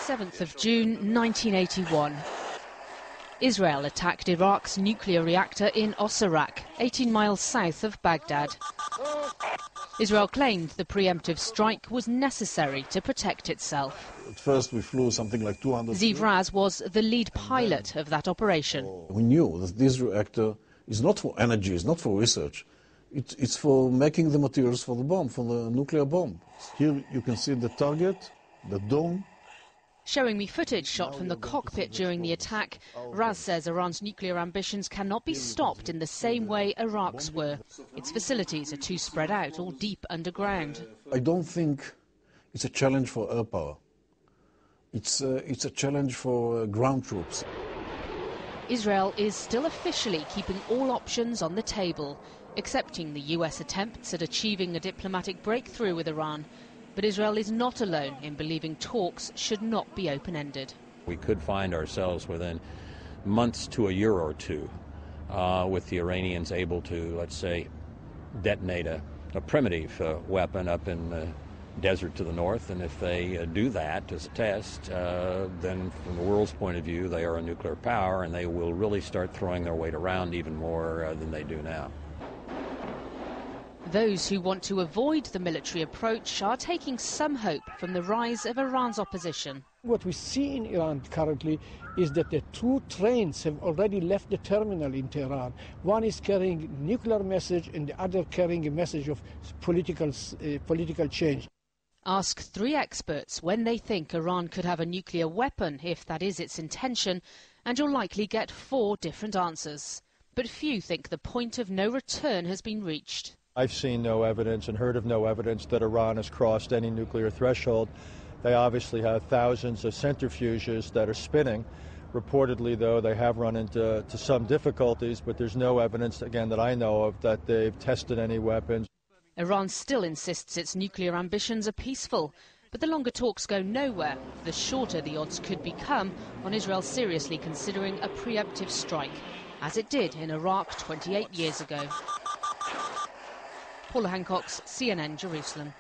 7th of June 1981. Israel attacked Iraq's nuclear reactor in Osirak, 18 miles south of Baghdad. Israel claimed the preemptive strike was necessary to protect itself. At first we flew something like 200... Ziv Raz was the lead pilot of that operation. We knew that this reactor is not for energy, it's not for research. It's for making the materials for the bomb, for the nuclear bomb. Here you can see the target, the dome. Showing me footage shot from the cockpit during the attack, Raz says Iran's nuclear ambitions cannot be stopped in the same way Iraq's were. Its facilities are too spread out, all deep underground. I don't think it's a challenge for air power. It's a challenge for ground troops. Israel is still officially keeping all options on the table, accepting the US attempts at achieving a diplomatic breakthrough with Iran. But Israel is not alone in believing talks should not be open-ended. We could find ourselves within months to a year or two with the Iranians able to, let's say, detonate a primitive weapon up in the desert to the north. And if they do that as a test, then from the world's point of view, they are a nuclear power, and they will really start throwing their weight around even more than they do now. Those who want to avoid the military approach are taking some hope from the rise of Iran's opposition. What we see in Iran currently is that the two trains have already left the terminal in Tehran. One is carrying a nuclear message and the other carrying a message of political change. Ask 3 experts when they think Iran could have a nuclear weapon, if that is its intention, and you'll likely get 4 different answers. But few think the point of no return has been reached. I've seen no evidence and heard of no evidence that Iran has crossed any nuclear threshold. They obviously have thousands of centrifuges that are spinning. Reportedly, though, they have run into some difficulties, but there's no evidence, again, that I know of, that they've tested any weapons. Iran still insists its nuclear ambitions are peaceful, but the longer talks go nowhere, the shorter the odds could become on Israel seriously considering a preemptive strike, as it did in Iraq 28 years ago. Paula Hancocks, CNN, Jerusalem.